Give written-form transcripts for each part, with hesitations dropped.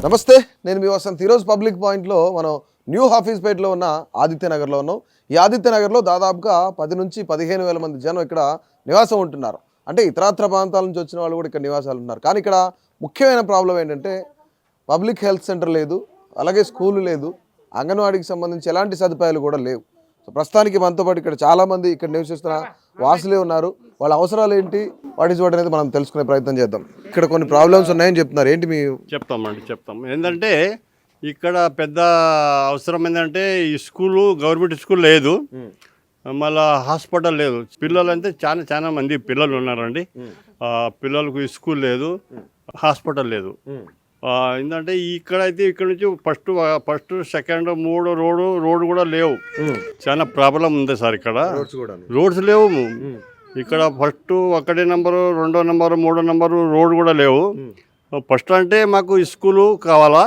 నమస్తే, నేను మీ వసంత్. ఈరోజు పబ్లిక్ పాయింట్లో మనం న్యూ హాఫీజ్పేటలో ఉన్న ఆదిత్యనగర్లో ఉన్నాం. ఈ ఆదిత్యనగర్లో దాదాపుగా 10 నుంచి 15,000 మంది జనం ఇక్కడ నివాసం ఉంటున్నారు. అంటే ఇతరత్ర ప్రాంతాల నుంచి వచ్చిన వాళ్ళు కూడా ఇక్కడ నివాసాలు ఉన్నారు. కానీ ఇక్కడ ముఖ్యమైన ప్రాబ్లం ఏంటంటే పబ్లిక్ హెల్త్ సెంటర్ లేదు, అలాగే స్కూల్ లేదు, అంగన్వాడీకి సంబంధించి ఎలాంటి సదుపాయాలు కూడా లేవు. సో ప్రస్తుతానికి మనతో పాటు ఇక్కడ చాలామంది ఇక్కడ నివసిస్తున్న వాసులే ఉన్నారు. వాళ్ళ అవసరాలు ఏంటి, వాటి వాటి అనేది మనం తెలుసుకునే ప్రయత్నం చేద్దాం. ఇక్కడ కొన్ని ప్రాబ్లమ్స్ ఉన్నాయని చెప్తున్నారు. ఏంటి మీ చెప్తాం ఏంటంటే ఇక్కడ పెద్ద అవసరం ఏంటంటే ఈ స్కూలు గవర్నమెంట్ స్కూల్ లేదు, మళ్ళీ హాస్పిటల్ లేదు. పిల్లలు అంటే చాలా మంది పిల్లలు ఉన్నారండి. పిల్లలకు స్కూల్ లేదు, హాస్పిటల్ లేదు. ఏంటంటే ఇక్కడైతే ఇక్కడ నుంచి ఫస్ట్ సెకండ్ 3 రోడ్డు కూడా లేవు. చాలా ప్రాబ్లం ఉంది సార్. ఇక్కడ రోడ్స్ లేవు. ఇక్కడ first 1 number 2 number 3 number road కూడా లేవు. ఫస్ట్ అంటే మాకు స్కూలు కావాలా,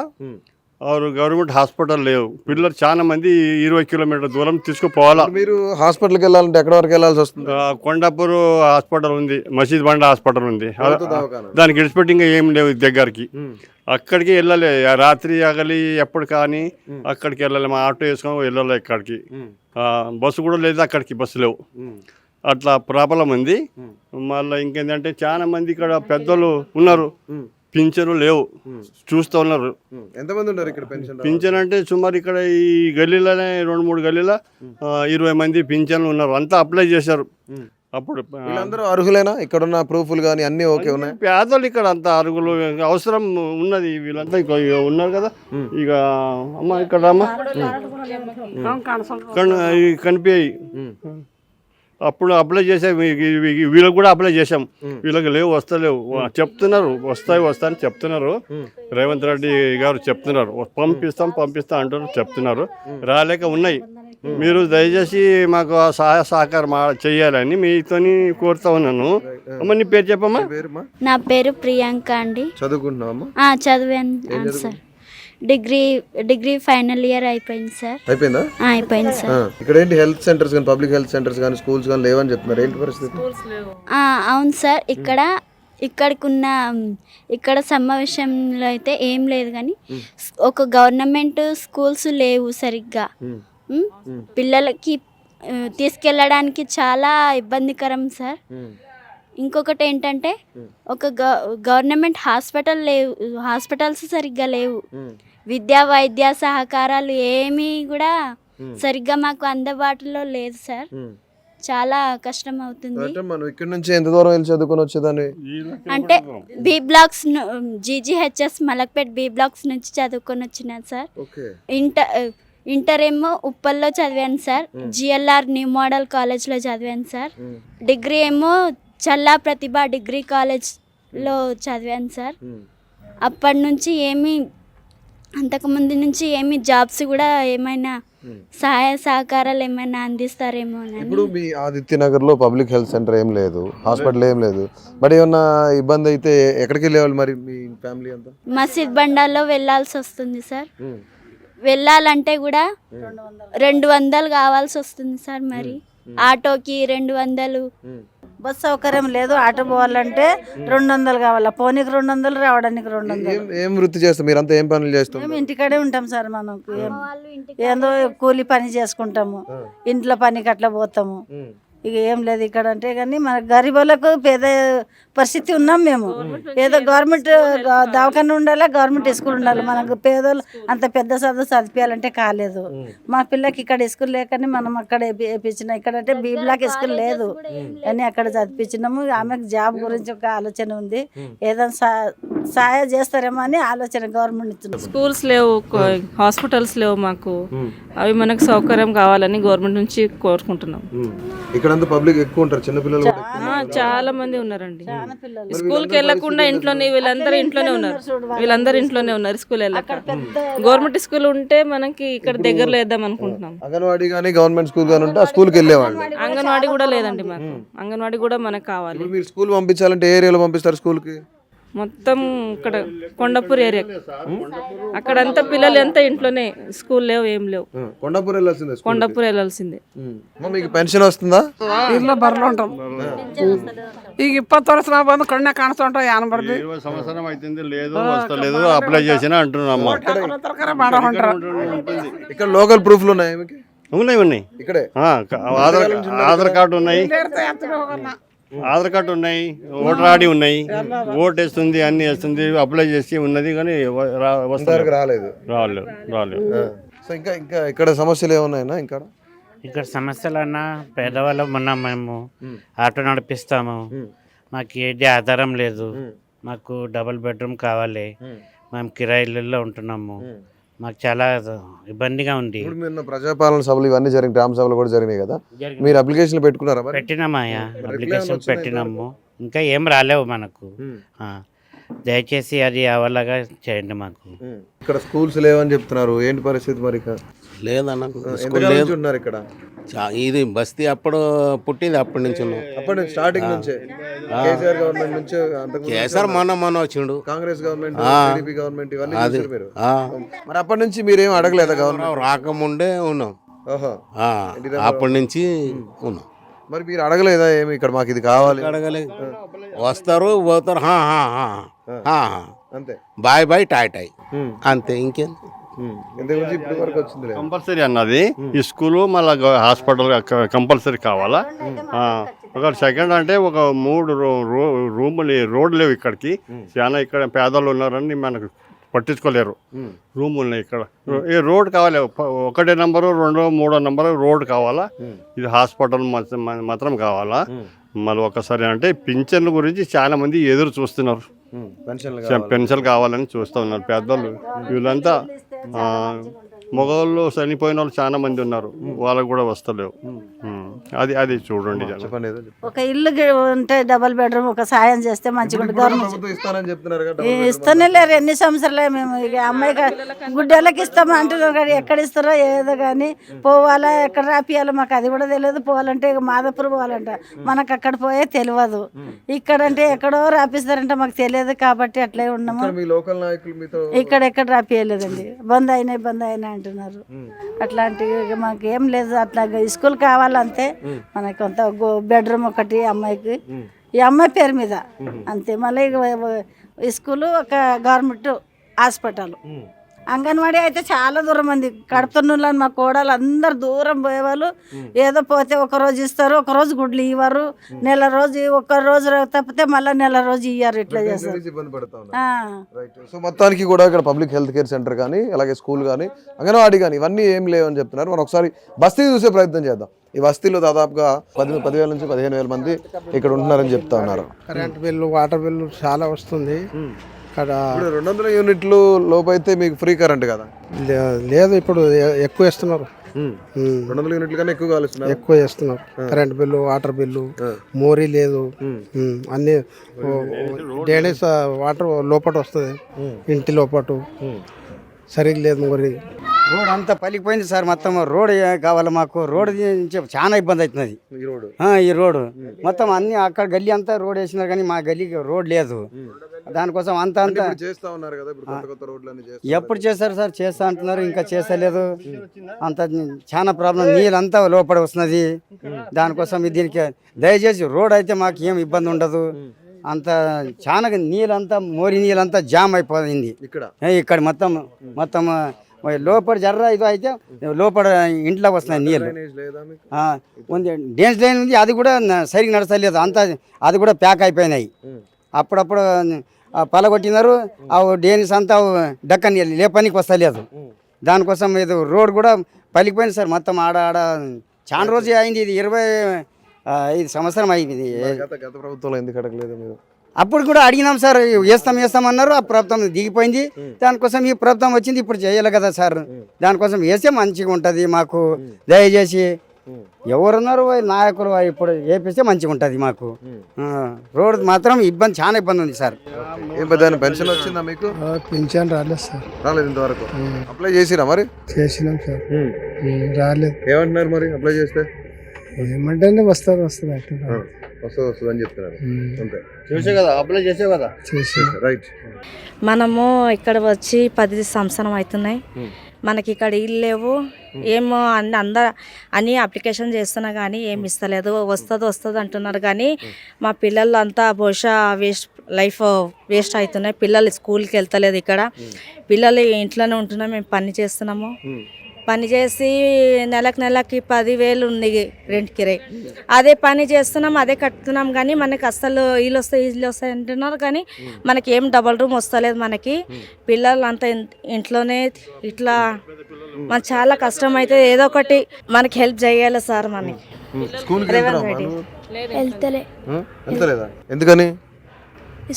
గవర్నమెంట్ హాస్పిటల్ లేవు. పిల్లలు చాలా మంది 20 కిలోమీటర్ల దూరం తీసుకుపోవాలా. మీరు హాస్పిటల్కి వెళ్ళాలంటే ఎక్కడ వరకు వెళ్ళాల్సి వస్తుంది? కొండాపూర్ హాస్పిటల్ ఉంది, మసీద్ బండ హాస్పిటల్ ఉంది. దానికి విడిచిపెట్టి ఇంకా ఏం లేవు దగ్గరికి. అక్కడికి వెళ్ళాలి, రాత్రి ఆగలి ఎప్పుడు కానీ అక్కడికి వెళ్ళాలి. మా ఆటో వేసుకొని వెళ్ళాలి ఇక్కడికి. బస్సు కూడా లేదు, అక్కడికి బస్సు లేవు. అట్లా ప్రాబ్లం ఉంది. మళ్ళీ ఇంకేంటంటే చాలా మంది ఇక్కడ పెద్దలు ఉన్నారు, పింఛను లేవు, చూస్తూ ఉన్నారు. ఎంతమంది ఉన్నారు ఇక్కడ? పింఛన్ అంటే సుమారు ఇక్కడ ఈ గల్లీలోనే 2-3 గల్లీలో 20 మంది పింఛన్లు ఉన్నారు. అంతా అప్లై చేశారు. అప్పుడు వీళ్ళందరూ అర్హులేనా? ఇక్కడ ఉన్న ప్రూఫ్లు కానీ అన్నీ ఓకే ఉన్నాయి? పేదలు ఇక్కడ అంత అర్హులు అవసరం ఉన్నది. వీళ్ళంతా ఇక ఉన్నారు కదా. ఇక అమ్మ ఇక్కడ అమ్మ కనిపించాయి. అప్పుడు అప్లై చేసాం, వీళ్ళకి కూడా అప్లై చేసాం. వీళ్ళకి లేవు, వస్తలేవు చెప్తున్నారు. వస్తాయని చెప్తున్నారు. రేవంత్ రెడ్డి గారు చెప్తున్నారు పంపిస్తాం అంటారు, చెప్తున్నారు. రాలేక ఉన్నాయి. మీరు దయచేసి మాకు సహాయ సహకారం చేయాలని మీతోని కోరుతా ఉన్నాను. అమ్మ నీ పేరు చెప్పమ్మా. నా పేరు ప్రియాంక అండి. చదువుకుంటున్నావమ్మా? చదివాను సార్. డిగ్రీ ఫైనల్ ఇయర్ అయిపోయింది సార్. అయిపోయిందా? అయిపోయింది సార్. ఇక్కడ ఏంటి హెల్త్ సెంటర్స్ కానీ పబ్లిక్ హెల్త్ సెంటర్స్ కానీ స్కూల్స్ కానీ లేవని చెప్తున్నారు. ఏంటి పరిస్థితి? అవును సార్. ఇక్కడ సమావేశంలో అయితే ఏం లేదు, కానీ ఒక గవర్నమెంట్ స్కూల్స్ లేవు సరిగ్గా. పిల్లలకి తీసుకెళ్ళడానికి చాలా ఇబ్బందికరం సార్. ఇంకొకటి ఏంటంటే ఒక గవర్నమెంట్ హాస్పిటల్స్ సరిగ్గా లేవు. విద్యా వైద్య సహకారాలు ఏమీ కూడా సరిగ్గా మాకు అందుబాటులో లేదు సార్. చాలా కష్టం అవుతుంది. మనం ఇక్కడ నుంచి ఎంత దూరం వెళ్ళి చదువుకొని వచ్చేదాన్ని అంటే B blocks GGHS Malakpet B blocks నుంచి చదువుకొని వచ్చినాను సార్. ఇంటర్ ఏమో ఉప్పల్లో చదివాను సార్. జిఎల్ఆర్ న్యూ మోడల్ కాలేజ్లో చదివాను సార్. డిగ్రీ ఏమో చల్లా ప్రతిభ డిగ్రీ కాలేజ్లో చదివాను సార్. అప్పటి నుంచి అంతకుముందు నుంచి జాబ్స్ కూడా ఏమైనా సహాయ సహకారాలు ఏమైనా అందిస్తారేమో. ఇప్పుడు మీ ఆదిత్యనగర్లో పబ్లిక్ హెల్త్ సెంటర్ ఏం లేదు, హాస్పిటల్ ఏం లేదు. మరి ఏమన్నా ఇబ్బంది అయితే ఎక్కడికి వెళ్ళేవాళ్ళు మరి మీ ఫ్యామిలీ అంతా? మసీద్ బండాల్లో వెళ్ళాల్సి వస్తుంది సార్. వెళ్ళాలంటే కూడా 200 కావాల్సి వస్తుంది సార్. మరి ఆటోకి 200. బస్ సౌకర్యం లేదు. ఆటో పోవాలంటే 200 కావాలా, పోనీకి 200, రావడానికి 200. ఏం వృత్తి చేస్తాం మీరంతా? ఏం పనులు చేస్తాం? మేము ఇంటికాడే ఉంటాం సార్. మనకు ఏందో కూలి పని చేసుకుంటాము, ఇంట్లో పనికి అట్లా పోతాము. ఇక ఏం లేదు ఇక్కడ అంటే. కానీ మన గరీబులకు పేద పరిస్థితి ఉన్నాం మేము. ఏదో గవర్నమెంట్ దవాఖాన ఉండాలి, గవర్నమెంట్ స్కూల్ ఉండాలి. మనకు పేదోళ్ళు అంత పెద్ద చదువు చదివించాలంటే కాలేదు. మా పిల్లకి ఇక్కడ స్కూల్ లేకని మనం అక్కడ వేయించినాం. ఇక్కడ అంటే బీ బ్లాక్ స్కూల్ లేదు అని అక్కడ చదివించినాము. ఆమెకు జాబ్ గురించి ఒక ఆలోచన ఉంది. ఏదైనా సహాయం చేస్తారేమో అని ఆలోచన గవర్నమెంట్ ఇచ్చింది. స్కూల్స్ లేవు, హాస్పిటల్స్ లేవు మాకు. అవి మనకు సౌకర్యం కావాలని గవర్నమెంట్ నుంచి కోరుకుంటున్నాం. ఇక్కడ పబ్లిక్ ఎక్కువ ఉంటారు, చిన్న పిల్లలు చాలా మంది ఉన్నారండి. స్కూల్కి వెళ్ళకుండా వీళ్ళందరూ ఇంట్లోనే ఉన్నారు. స్కూల్ వెళ్ళక గవర్నమెంట్ స్కూల్ ఉంటే మనకి ఇక్కడ దగ్గరలో వేద్దాం అనుకుంటున్నాం. అంగన్వాడీ కానీ గవర్నమెంట్ స్కూల్ కానీ ఉంటే ఆ స్కూల్కి వెళ్ళేవాళ్ళు. అంగన్వాడీ కూడా లేదండి మాకు. అంగన్వాడీ కూడా మనకు కావాలి. మీరు స్కూల్ పంపించాలంటే ఏ ఏరియాలో పంపిస్తారు స్కూల్కి? మొత్తం ఇక్కడ కొండపూర్ ఏరియా అక్కడంతా పిల్లలు అంతా ఇంట్లోనే, స్కూల్ లేవు, ఏం లేవు. కొండాపూర్ వెళ్ళాల్సిందే స్కూల్. కొండపూర్ వెళ్ళాల్సిందే. మీకు పెన్షన్ వస్తుందా? ಇಲ್ಲ ಬರ್ಲೊಂಟು ಈಗ 20 ವರ್ಷ ನಾವು ಬಂದು ಕಣ್ಣೆ ಕಾಣಿಸ್ಕೊಂಡ್ರೆ ಏನ್ ಬರ್ದಿ 20 సంవత్సరం అవుతుంది, లేదు వస్తలేదు, అప్లై చేసినా అంటున్నామ్మా. ತರಕಾರಿ ಮಾಡೋ ಹೊಂಟ್ರ ఇక్కడ లోకల్ ప్రూఫ్లు ఉన్నాయి మీకు? ఉన్నాయి ఇక్కడే ఆధార్ కార్డు ఉన్నాయి, ఆధార్ కార్డు ఉన్నాయి, ఓటర్ ఐడి ఉన్నాయి, ఓట్ వేస్తుంది, అన్ని వేస్తుంది, అప్లై చేసి ఉన్నది, కానీ ఇంతవరకు రాలేదు. రాలేదు. సో ఇంకా ఇంకా ఇక్కడ సమస్యలు ఏమున్నాయినా? ఇంకా ఇక్కడ సమస్యలు అన్నా పేదవాళ్ళం ఉన్నాం మేము, ఆటో నడిపిస్తాము, మాకు ఏది ఆధారం లేదు, మాకు డబుల్ బెడ్రూమ్ కావాలి, మేము కిరాయిలలో ఉంటున్నాము, మాకు చాలా ఇబ్బందిగా ఉంది. ఇప్పుడు మీరు ప్రజాపాలన సభలు ఇవన్నీ జరిగిన, గ్రామ సభలు కూడా జరిగినాయి కదా, మీరు అప్లికేషన్లు పెట్టుకున్నారా? పెట్టినామయ్యా, అప్లికేషన్ పెట్టినాము, ఇంకా ఏం రాలేవు మనకు. దయచేసి అది అవలాగా చేయండి మాకు. ఇక్కడ స్కూల్స్ లేవని చెప్తున్నారు, ఏంటి పరిస్థితి మరి? లేదన్న ఉన్నారు ఇక్కడ ఇది బస్తీ అప్పుడు పుట్టింది, అప్పటి నుంచి ఉన్నాం. అప్పటి నుంచి స్టార్టింగ్ నుంచే కేసీఆర్ గవర్నమెంట్ నుంచి కేసీఆర్ మొన్న వచ్చిండు, కాంగ్రెస్ గవర్నమెంట్, టీడీపీ గవర్నమెంట్ ఇవన్నీ చూసారు మీరు. మరి అప్పటి నుంచి మీరేం అడగలేదా గవర్నమెంట్? రాకముందే ఉన్నాం, ఓహో, అప్పటి నుంచి ఉన్నాం. మరి మీరు అడగలేదా ఏమి ఇక్కడ మాకు ఇది కావాలి? అడగలేదు, వస్తారు పోతారు, అంతే, బాయ్ బాయ్ టాయ్ టాయ్ అంతే, ఇంకేం. ఇప్పటి వరకు వచ్చింది కంపల్సరీ అన్నది ఈ స్కూలు, మళ్ళీ హాస్పిటల్ కంపల్సరీ కావాలా. ఒక సెకండ్ అంటే ఒక 3 రూములు, రోడ్లు లేవు ఇక్కడికి, చాలా ఇక్కడ పేదలు ఉన్నారని మనకు పట్టించుకోలేరు. రూమ్ ఉన్నాయి ఇక్కడ, ఈ రోడ్ కావాలి, 1 నంబరు 2 3 నంబరు రోడ్ కావాలా. ఇది హాస్పిటల్ మాత్రం కావాలా. మళ్ళీ ఒకసారి అంటే పింఛన్ల గురించి చాలా మంది ఎదురు చూస్తున్నారు, పెన్షన్ కావాలని చూస్తూ ఉన్నారు పెద్దలు. వీళ్ళంతా మగవాళ్ళు చనిపోయిన వాళ్ళు చాలా మంది ఉన్నారు, వాళ్ళకు కూడా వస్తలేవు. అది చూడండి. ఒక ఇల్లు ఉంటే డబుల్ బెడ్రూమ్ ఒక సాయం చేస్తే మంచిగా ఉంటుంది. గవర్నమెంట్ ఇస్తూనే లేరు, ఎన్ని సంవత్సరాలే మేము ఇక అమ్మాయి గుడ్డెళ్ళకి ఇస్తాము అంటున్నారు, కానీ ఎక్కడ ఇస్తారో ఏదో కానీ పోవాలా, ఎక్కడ రాపియాలో మాకు అది కూడా తెలియదు. పోవాలంటే ఇక మాదాపూర్ పోవాలంట, మనకు అక్కడ పోయే తెలియదు. ఇక్కడంటే ఎక్కడో రాపిస్తారంటే మాకు తెలియదు, కాబట్టి అట్లే ఉన్నాము. ఇక్కడ ఎక్కడ రాపియలేదండి, బంద్ అయినా అంటున్నారు. అట్లాంటివి మాకు ఏం లేదు. అట్లా స్కూల్ కావాలంతే, మనకి కొంత బెడ్రూమ్ ఒకటి అమ్మాయికి, ఈ అమ్మాయి పేరు మీద అంతే. మళ్ళీ స్కూలు, ఒక గవర్నమెంట్ హాస్పిటల్, అంగన్వాడీ అయితే చాలా దూరం మంది కడుపుతున్న మా కోడలు అందరు దూరం పోయేవాళ్ళు. ఏదో పోతే ఒక రోజు ఇస్తారు, ఒక రోజు గుడ్లు ఇవ్వరు, నెల రోజు ఒక రోజు తప్పితే మళ్ళీ నెల రోజు ఇయ్యారు. ఇట్లా చేస్తారు. సో మొత్తానికి కూడా ఇక్కడ పబ్లిక్ హెల్త్ కేర్ సెంటర్ కానీ, అలాగే స్కూల్ కానీ, అంగన్వాడీ కానీ ఇవన్నీ ఏం లేవని చెప్తున్నారు. మనం ఒకసారి బస్తీ చూసే ప్రయత్నం చేద్దాం. ఈ బస్తీలో దాదాపుగా 10,000 నుంచి 15,000 మంది ఇక్కడ ఉంటున్నారని చెప్తా ఉన్నారు. కరెంట్ బిల్లు, వాటర్ బిల్లు చాలా వస్తుంది. ఇక్కడ 200 యూనిట్లు లోపు అయితే మీకు ఫ్రీ కరెంట్ కదా? లేదు, ఇప్పుడు ఎక్కువ వేస్తున్నారు. 200 యూనిట్ల కన్నా ఎక్కువ కాలుస్తున్నారు, ఎక్కువ చేస్తున్నారు. Current bill, water bill, mori లేదు, అన్ని డ్రైనేజ్ వాటర్ లోపట వస్తుంది, ఇంటి లోపట సరిగ్గా లేదు. మోరీ రోడ్ అంతా పలికిపోయింది సార్, మొత్తం రోడ్ కావాలి మాకు. రోడ్ చాలా ఇబ్బంది అవుతున్నది ఈ రోడ్డు మొత్తం. అన్ని అక్కడ గల్లీ అంతా రోడ్ వేసినారు, కానీ మా గల్లీకి రోడ్ లేదు. దానికోసం అంతా ఎప్పుడు చేస్తారు సార్? చేస్తా అంటున్నారు, ఇంకా చేస్తలేదు. అంత చాలా ప్రాబ్లం, నీళ్ళంతా లోపల వస్తున్నది. దానికోసం దీనికి దయచేసి రోడ్ అయితే మాకు ఏం ఇబ్బంది ఉండదు. అంత చాలా నీళ్ళంతా, మోరి నీళ్ళంతా జామ్ అయిపోయింది ఇక్కడ మొత్తం లోపల జర్ర ఇది అయితే లోపల ఇంట్లోకి వస్తున్నాయి నీళ్ళు. ఉంది డ్రైనేజ్ లైన్ ఉంది, అది కూడా సరిగ్గా నడచలేదు, అంతా అది కూడా ప్యాక్ అయిపోయినాయి. అప్పుడప్పుడు పలగొట్టినారు, ఆ డ్రైనేజ్ అంతా డక్క లేపనికి వస్తలేదు. దానికోసం ఇది రోడ్ కూడా పలికిపోయింది సార్ మొత్తం. ఆడ చాలా రోజు అయింది, ఇది 25 సంవత్సరం అయింది. గత ప్రభుత్వంలో ఎందుకు అడగలేదు మీరు? అప్పుడు కూడా అడిగినాం సార్, వేస్తామన్నారు. ఆ ప్రభుత్వం దిగిపోయింది. దానికోసం ఈ ప్రభుత్వం వచ్చింది, ఇప్పుడు చేయాలి కదా సార్. దానికోసం వేస్తే మంచిగా ఉంటుంది మాకు. దయచేసి ఎవరున్నారు నాయకులు, ఇప్పుడు వేపిస్తే మంచిగా ఉంటుంది మాకు. రోడ్ మాత్రం ఇబ్బంది, చాలా ఇబ్బంది ఉంది సార్. పెన్షన్ వచ్చిందా మీకు? పింఛన్ రాలేదు సార్. రాలేదు ఇంతవరకు. అప్లై చేసిరా మరి? చేసినాం సార్, రాలేదు. ఏమంటున్నారు మరి అప్లై చేస్తే? ఏమంటే వస్తుంది అంటున్నారు. వస్తుంది అని చెప్తున్నారు. అంతే చూసే కదా, అప్లై చేసే కదా. రైట్. మనము ఇక్కడ వచ్చి 10 సంవత్సరం అవుతున్నాయి. మనకి ఇక్కడ ఇల్లు లేవు, ఏమో అన్ని అప్లికేషన్ చేస్తున్నా కానీ ఏమి ఇస్తలేదు. వస్తుంది అంటున్నారు కానీ మా పిల్లలు అంతా బహుశా లైఫ్ వేస్ట్ అవుతున్నాయి. పిల్లలు స్కూల్కి వెళ్తలేదు. ఇక్కడ పిల్లలు ఇంట్లోనే ఉంటున్నాం. మేము పని చేస్తున్నాము. పని చేసి నెలకి 10,000 ఉంది రెంట్ కిరాయి. అదే పని చేస్తున్నాం, అదే కట్టుతున్నాం కానీ మనకి అస్సలు ఇల్లు వస్తాయి అంటున్నారు కానీ మనకి ఏం డబల్ రూమ్ వస్తలేదు. మనకి పిల్లలు అంతా ఇంట్లోనే ఇట్లా మనకు చాలా కష్టం అయితే. ఏదో ఒకటి మనకి హెల్ప్ చేయాలి సార్. మనకి వెళ్తలేదా? ఎందుకని?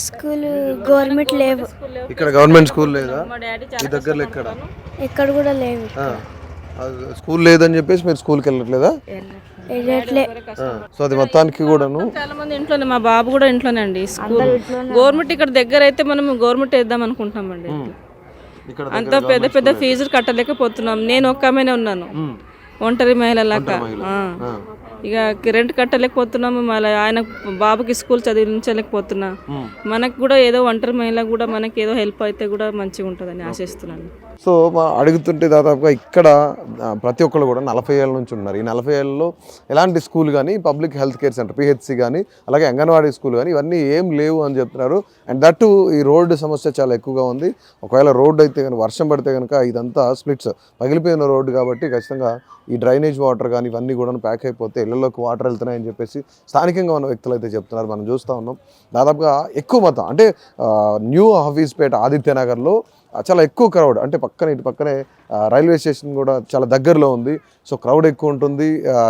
స్కూల్ గవర్నమెంట్ లేవు. ఇక్కడ గవర్నమెంట్ స్కూల్ లేదా? ఈ దగ్గరలో ఎక్కడ కూడా లేవు. స్కూల్ లేదని చెప్పేసి మీరు స్కూల్కి వెళ్ళట్లేదా? సో అది మొత్తానికి కూడాను చాలా మంది ఇంట్లోనే, మా బాబు కూడా ఇంట్లోనే అండి. స్కూల్ గవర్నమెంట్ ఇక్కడ దగ్గర అయితే మనం గవర్నమెంట్ వేద్దాం అనుకుంటామండి. అంత పెద్ద ఫీజులు కట్టలేకపోతున్నాం. నేను ఒక్క ఆమెనే ఉన్నాను, ఒంటరి మహిళ లాగా. ఇక రెంట్ కట్టలేకపోతున్నాము. మళ్ళీ ఆయన బాబుకి స్కూల్ చదివించలేకపోతున్నా. మనకు కూడా ఏదో ఒంటరి మహిళ కూడా మనకి ఏదో హెల్ప్ అయితే కూడా మంచిగా ఉంటుందని ఆశిస్తున్నాను. సో అడుగుతుంటే దాదాపుగా ఇక్కడ ప్రతి ఒక్కరు కూడా 40 ఏళ్ళ నుంచి ఉన్నారు. ఈ 40 ఏళ్ళలో ఎలాంటి స్కూల్ కానీ, public health care centre PHC కానీ, అలాగే అంగన్వాడీ స్కూల్ కానీ ఇవన్నీ ఏం లేవు అని చెప్తున్నారు. అండ్ దట్టు ఈ రోడ్డు సమస్య చాలా ఎక్కువగా ఉంది. ఒకవేళ రోడ్డు అయితే కనుక వర్షం పడితే కనుక ఇదంతా స్ప్లిట్స్ పగిలిపోయిన రోడ్డు కాబట్టి ఖచ్చితంగా ఈ డ్రైనేజ్ వాటర్ కానీ ఇవన్నీ కూడా ప్యాక్ అయిపోతే ఇళ్లలోకి వాటర్ వెళ్తున్నాయని చెప్పేసి స్థానికంగా ఉన్న వ్యక్తులు అయితే చెప్తున్నారు. మనం చూస్తూ ఉన్నాం. దాదాపుగా ఎక్కువ మొత్తం అంటే న్యూ హఫీజ్పేట ఆదిత్యనగర్లో చాలా ఎక్కువ క్రౌడ్. అంటే ఇటు పక్కనే రైల్వే స్టేషన్ కూడా చాలా దగ్గరలో ఉంది. సో క్రౌడ్ ఎక్కువ ఉంటుంది.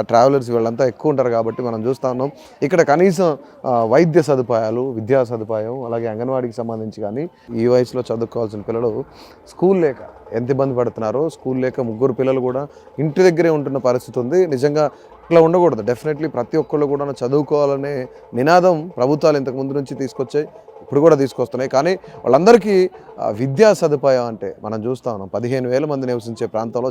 ట్రావెలర్స్ వీళ్ళంతా ఎక్కువ ఉంటారు కాబట్టి మనం చూస్తూ ఉన్నాం. ఇక్కడ కనీసం వైద్య సదుపాయాలు, విద్యా సదుపాయం, అలాగే అంగన్వాడీకి సంబంధించి కానీ ఈ వయసులో చదువుకోవాల్సిన పిల్లలు స్కూల్ లేక ఎంత ఇబ్బంది పడుతున్నారో, స్కూల్ లేక 3 పిల్లలు కూడా ఇంటి దగ్గరే ఉంటున్న పరిస్థితి ఉంది. నిజంగా ఇట్లా ఉండకూడదు. డెఫినెట్లీ ప్రతి ఒక్కళ్ళు కూడా చదువుకోవాలనే నినాదం ప్రభుత్వాలు ఇంతకు ముందు నుంచి తీసుకొచ్చాయి, ఇప్పుడు కూడా తీసుకొస్తున్నాయి. కానీ వాళ్ళందరికీ విద్యా సదుపాయం అంటే మనం చూస్తూ ఉన్నాం. 15,000 మంది నివసించే ప్రాంతంలో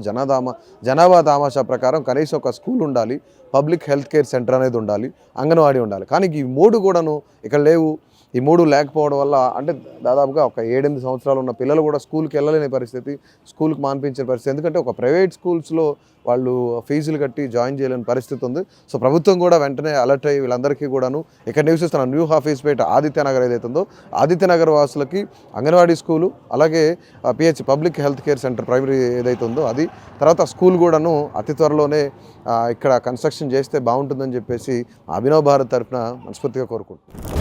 జనాభా తామాషా ప్రకారం కనీసం ఒక స్కూల్ ఉండాలి, పబ్లిక్ హెల్త్ కేర్ సెంటర్ అనేది ఉండాలి, అంగన్వాడీ ఉండాలి. కానీ ఈ 3 కూడాను ఇక్కడ లేవు. ఈ 3 లేకపోవడం వల్ల అంటే దాదాపుగా ఒక 7-8 సంవత్సరాలు ఉన్న పిల్లలు కూడా స్కూల్కి వెళ్ళలేని పరిస్థితి, స్కూల్కి మాన్పించిన పరిస్థితి. ఎందుకంటే ఒక ప్రైవేట్ స్కూల్స్లో వాళ్ళు ఫీజులు కట్టి జాయిన్ చేయలేని పరిస్థితి ఉంది. సో ప్రభుత్వం కూడా వెంటనే అలర్ట్ అయ్యి వీళ్ళందరికీ కూడాను ఇక్కడ నివసిస్తున్న న్యూ హఫీజ్పేట ఆదిత్యనగర్ ఏదైతే ఉందో ఆదిత్యనగర్ వాసులకి అంగన్వాడీ స్కూలు, అలాగే pH public health care centre primary ఏదైతే ఉందో అది, తర్వాత స్కూల్ కూడాను అతి త్వరలోనే ఇక్కడ కన్స్ట్రక్షన్ చేస్తే బాగుంటుందని చెప్పేసి అభినవ్ భారత్ తరఫున మనస్ఫూర్తిగా కోరుకుంటున్నాను.